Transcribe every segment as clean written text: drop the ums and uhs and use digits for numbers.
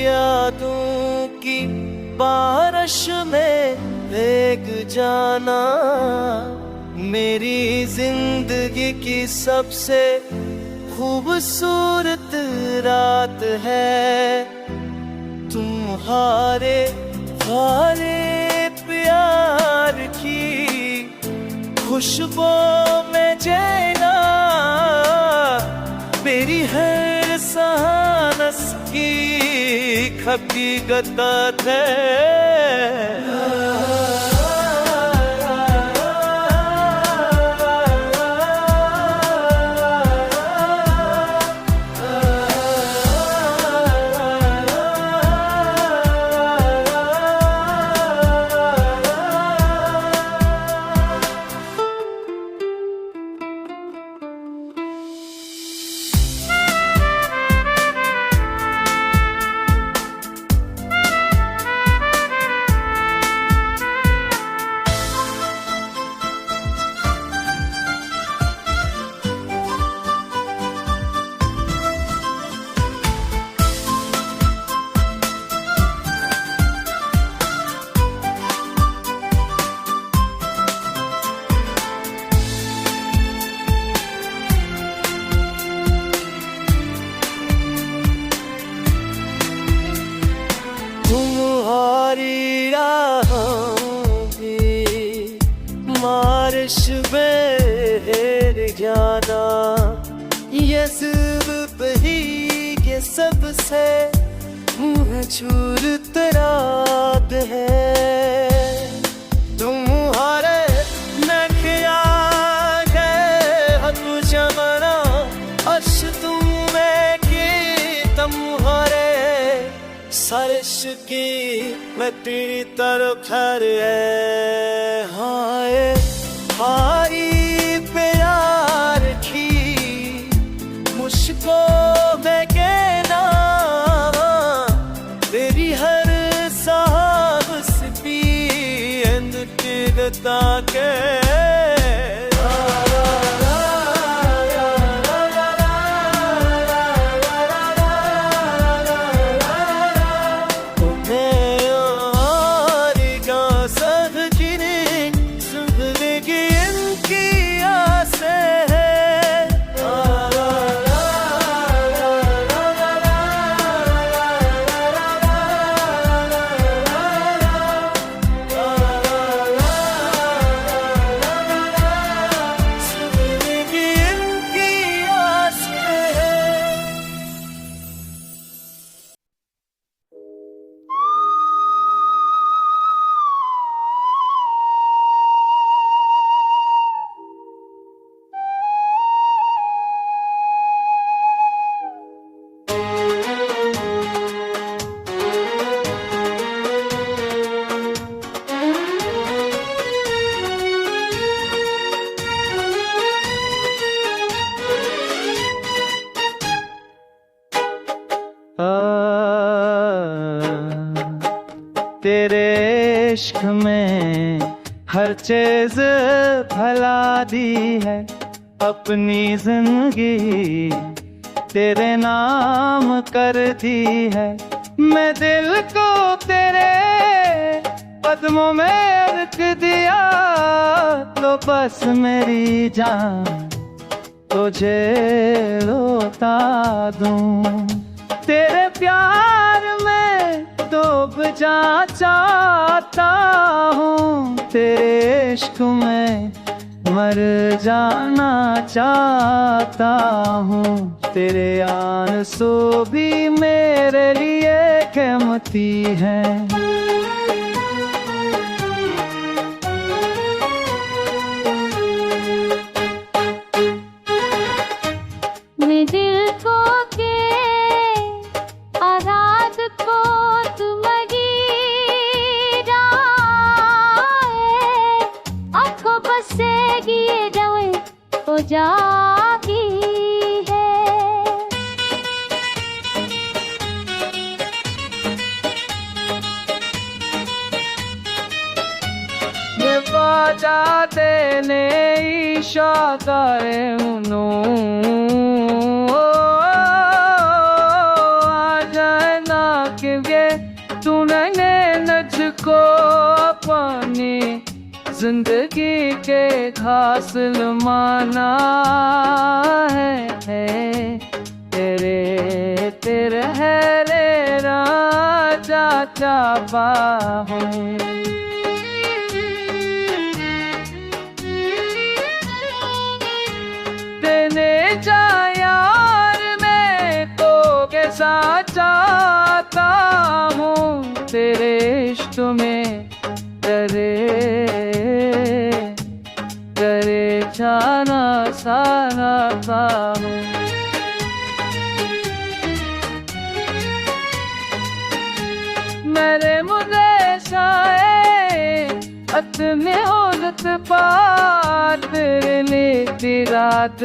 यादों की बारिश में भीग जाना मेरी जिंदगी की सबसे खूबसूरत रात है। तुम्हारे हारे प्यार की खुशबू में जीना मेरी हर सांस की हकीकत है। तुम्हारी राहों की बारिश में जाना ये सिर्फ ही के सबसे मशहूर रात है। तुम्हारे नखिया गए हक जमना अश तुम्हें की तुम्हारे सरश की मैं तेरी तरफ है। हाय हाय प्यार की मुझको मैं कहना तेरी हर सांस भी अंदर के तेरे इश्क में हर चीज भला दी है अपनी जिंदगी तेरे नाम कर दी है। मैं दिल को तेरे कदमों में रख दिया तो बस मेरी जान तुझे लौटा दूं। तेरे प्यार में डूब जा चाहता हूँ तेरे इश्क में मर जाना चाहता हूँ। तेरे आंसू भी मेरे लिए कीमती हैं। जागी है ये बाजा देने इशारे आ जाए ना कि ये तूने मुझको अपनी जिंदगी के घास माना है। तेरे है रे राजा चाबा हूँ। देने जा यार मैं तो कैसा चाहता हूँ तेरे इश्क में करे जाना सारा हूँ। मेरे मुझे शाये अपने औरत पार तेरे लेती रात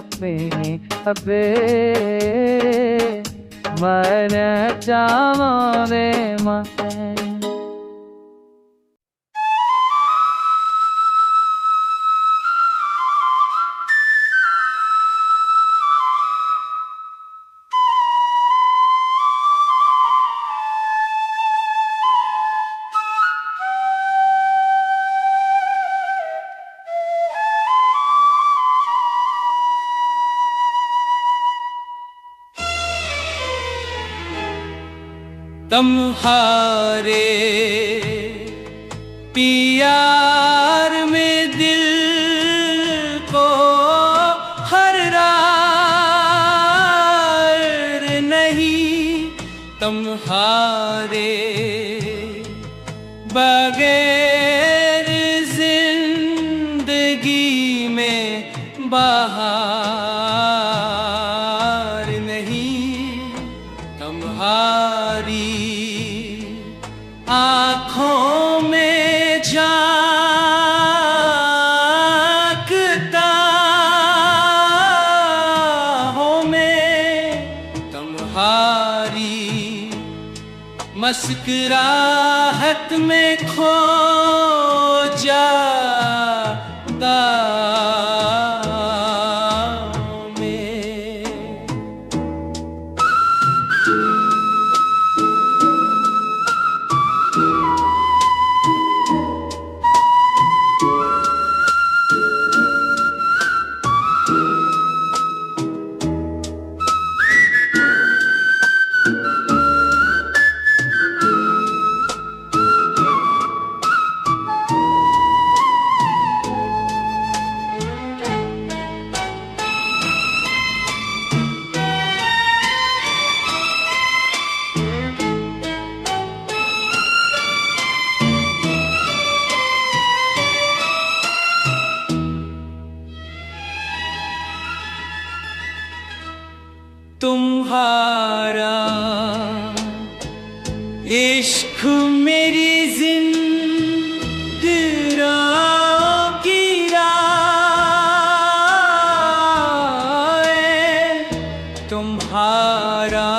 अपनी अबे मैंने चावा रे मैं। तुम्हारे प्यार में दिल को हर रार नहीं, तुम्हारे बगैर जिंदगी में बहार नहीं। तुम्हारी आँखों में झांकता हूँ मैं, तुम्हारी मुस्कुराहट में खो जाता तुम्हारा इश्क मेरी जिंदगी की राह, तुम्हारा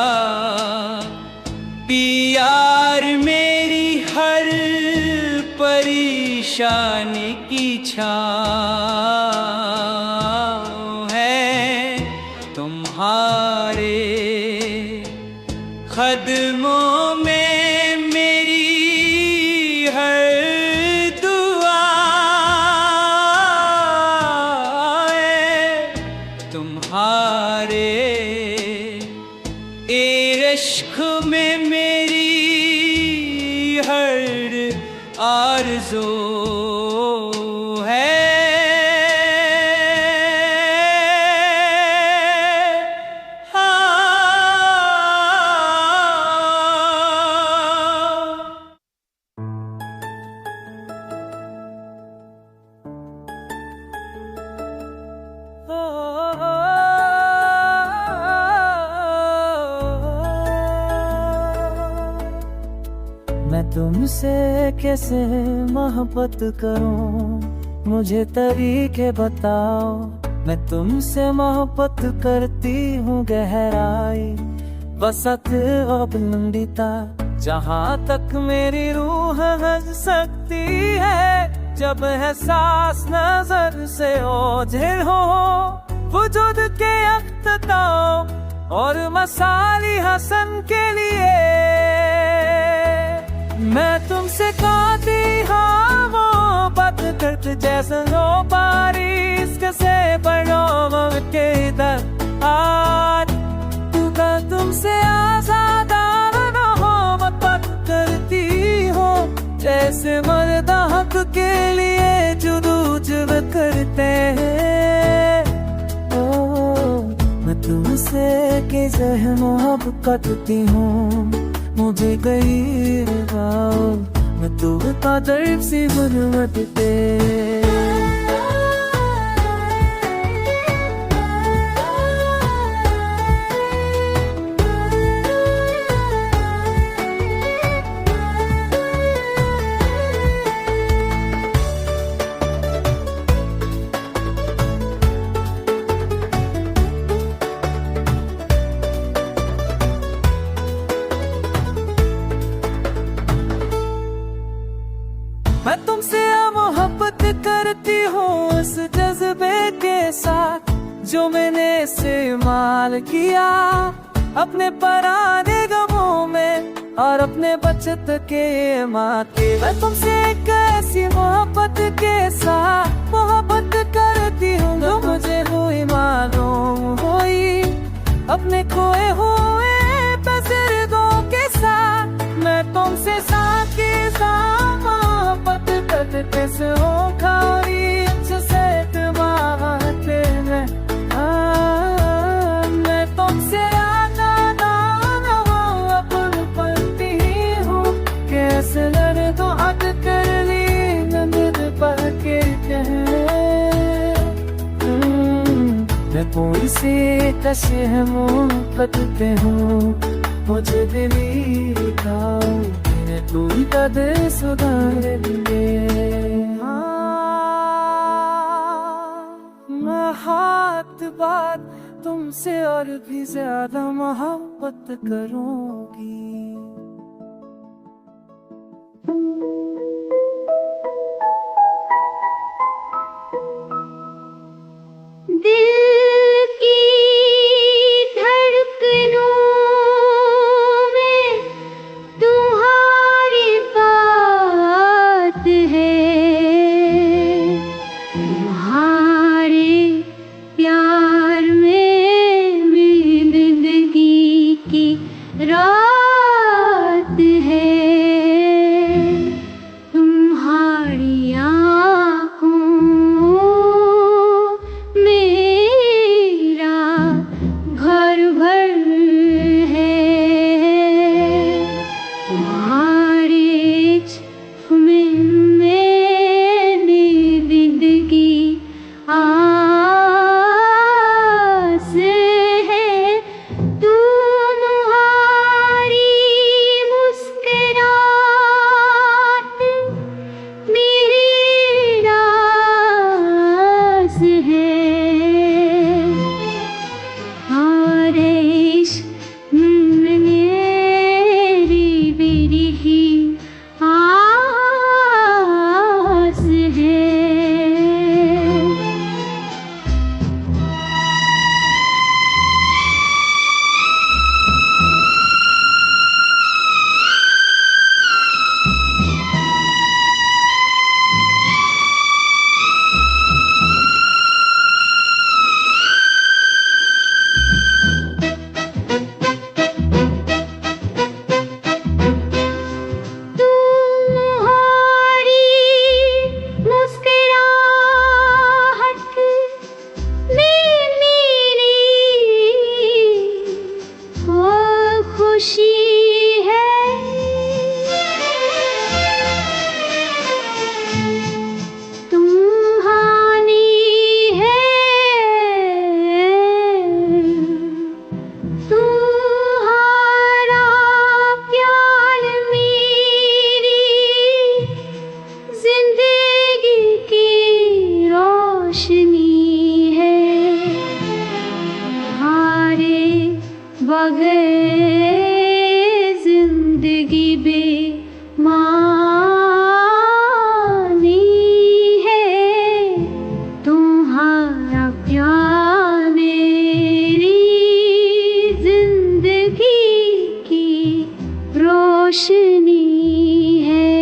प्यार मेरी हर परेशानी की छाँव है। तुम्हारे कदमों में मेरी हर दुआ है। तुम्हारे इश्क में मेरी हर आरज़ू है। मैं तुमसे कैसे मोहब्बत करूं, मुझे तरीके बताओ। मैं तुमसे मोहब्बत करती हूँ गहराई वसत बुलंदीता, जहाँ तक मेरी रूह हंस सकती है। जब है सांस नजर से ओझल हो वजूद के अख्ताम और मसाली हसन के लिए तुमसे गाती हाँ मोहब्बत करते जैसे लो बारिश से पड़ो के दर आज तू कल तुमसे आजाद मोहब्बत करती हो जैसे मर्द हक के लिए जुदूजुद करते हैं। मैं तुमसे के जह मोहब्बत करती हूँ मुझे करीब आओ मैं तो बता दर्द सी गुनमत पे। मैं तुमसे मोहब्बत करती हूँ उस जज्बे के साथ जो मैंने इस्तेमाल किया अपने पराने गमों में और अपने बचत के माथे। मैं तुमसे एक ऐसी मोहब्बत के साथ मोहब्बत करती हूँ जो मुझे हुई मालूम हुई अपने खोए हुए बज़ुर्गों के साथ। मैं तुमसे साथ के साथ मोहब्बत करते से हो खारी से तुम्हारे में मैं तुमसे आना अपन पलती हूँ कैसे लड़ तो हद कर ली नंद पर के मैं कोई से कसे है मोहब्बत पे हूँ मुझे दिली खाओ तू कद सुधार दे। मैं हाथ बात तुमसे और भी ज्यादा मोहब्बत करूंगी। दिल की धड़कनों में तुम्हारी बात है तुम्हारे प्यार में मेरी जिंदगी की रात है तुम्हारी आँखों मेरा घर भर है तुम्हारे इश्क में मेरी जिंदगी आस है तुम्हारी मुस्कुराहट मेरी रास है और इश्क में मेरी ही आस है। तुम्हारी मुस्कुराहट में मेरी वो खुशी है तुम्हारी है तुम्हारा प्यार मेरी जिंदगी की रोशनी है तुम्हारे बगैर जिंदगी बेमानी है तुम्हारा प्यार मेरी जिंदगी की रोशनी है।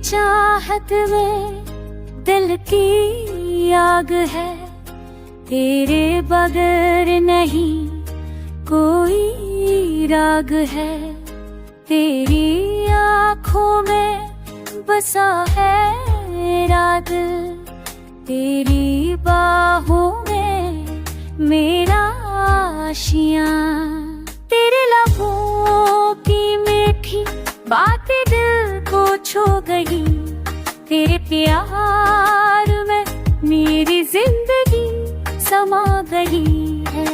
चाहत में दिल की आग है, तेरे बगैर नहीं कोई राग है। तेरी आँखों में बसा है राग, तेरी बाहों में मेरा आशियाँ। तेरे लबों की मीठी बातें दिल को छू गई, तेरे प्यार में मेरी जिंदगी समा गई है।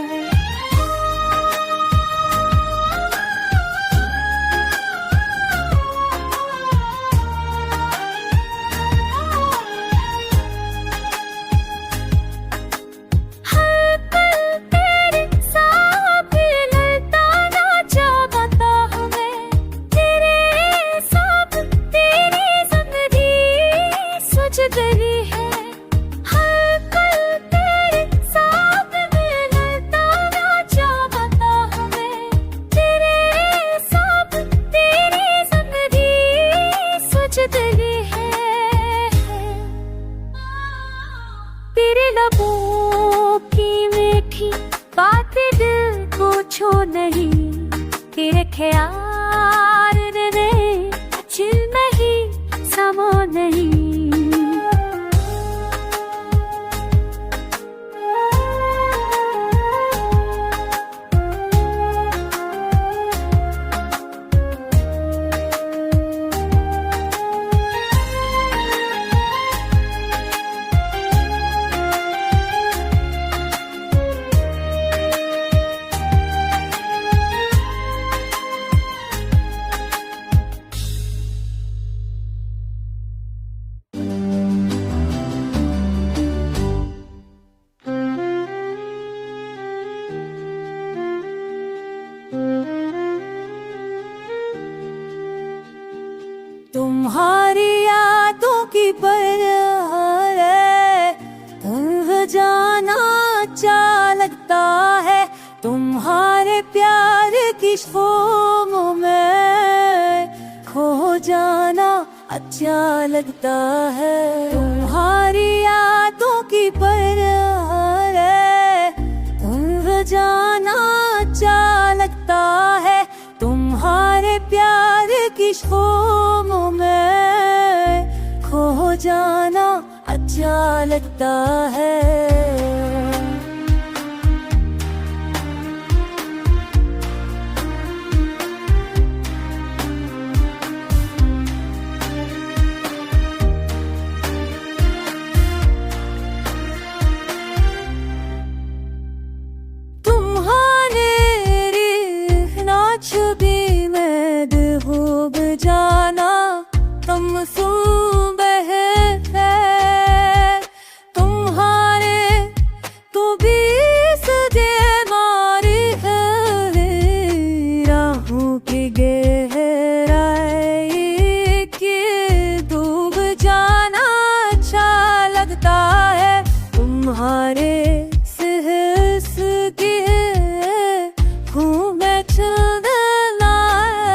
तेरे लबों की मीठी बातें दिल को छू नहीं, तेरे ख्याल में चिल नहीं समो नहीं। तुम्हारी यादों की परवाह है, तुम जाना अच्छा लगता है। तुम्हारे प्यार की शोमों में खो जाना अच्छा लगता है। तुम्हारी यादों की परवाह है, तुम जाना अच्छा लगता है। तुम्हारे प्यार की शोमों में खो जाना अच्छा लगता है। छवि में डूब जाना तुम सुबह है, तुम्हारे तो भी सजे मारी है। राहों की गहराई के डूब जाना अच्छा लगता है। तुम्हारे सहस के घूमे चलना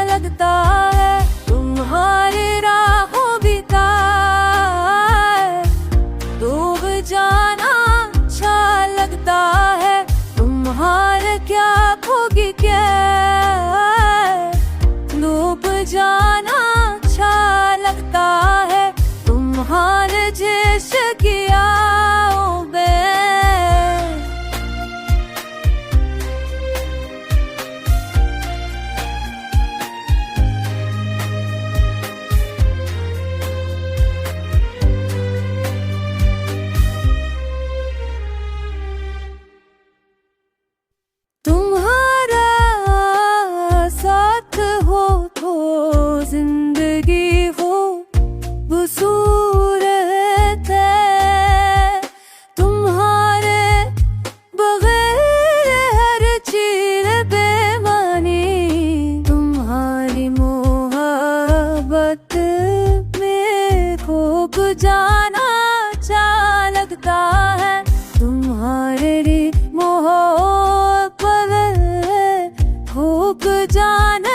लगता है। तुम्हारे राहों भी का डूब जाना अच्छा लगता है। तुम्हारे क्या खोगी क्या डूब जाना अच्छा लगता है। तुम्हारे जैसे किया जिंदगी हो वो सूरत है। तुम्हारे बगैर हर चीज बेमानी। तुम्हारी मोहब्बत में खो जाना अच्छा लगता है। तुम्हारी मोहब्बत खो जाना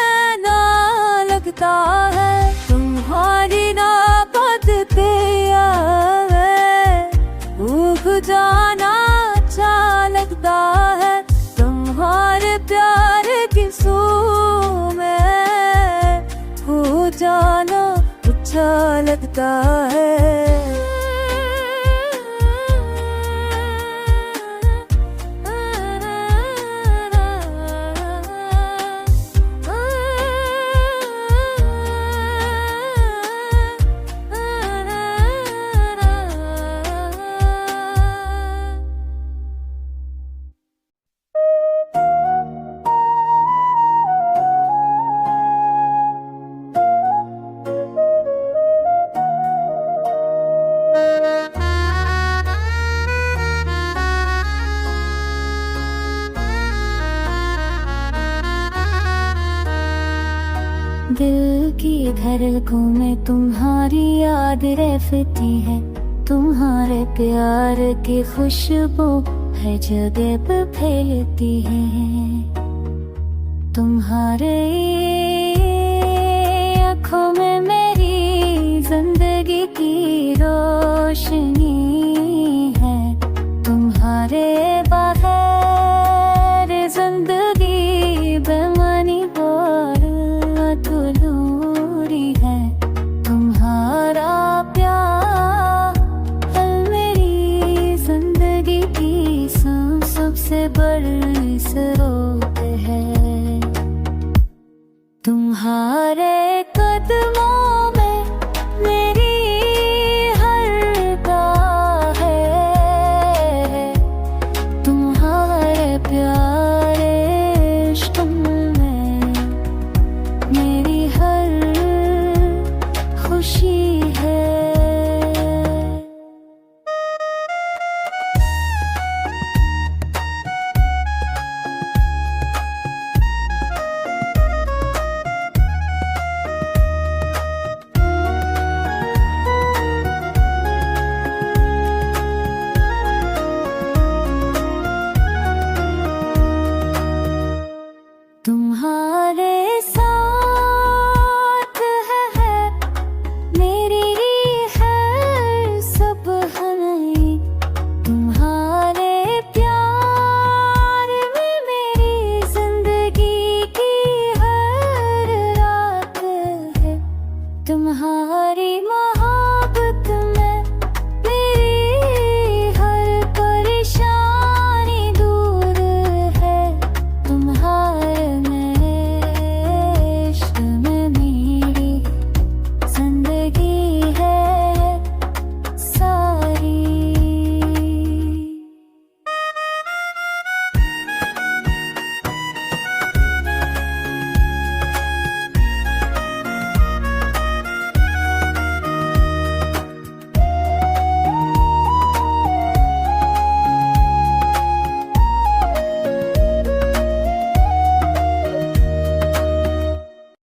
लगता है। तुम्हारी ना लगता है। दिल की धड़कों में तुम्हारी याद रहती है, तुम्हारे प्यार की खुशबू हर जगह पे फैलती है। तुम्हारे आँखों में मेरी जिंदगी की रोशनी है, तुम्हारे बगैर जिंदगी बेमानी और अधूरी है। तुम्हारा प्यार मेरी जिंदगी की सबसे बड़ी स्रोत है। तुम्हारे कदम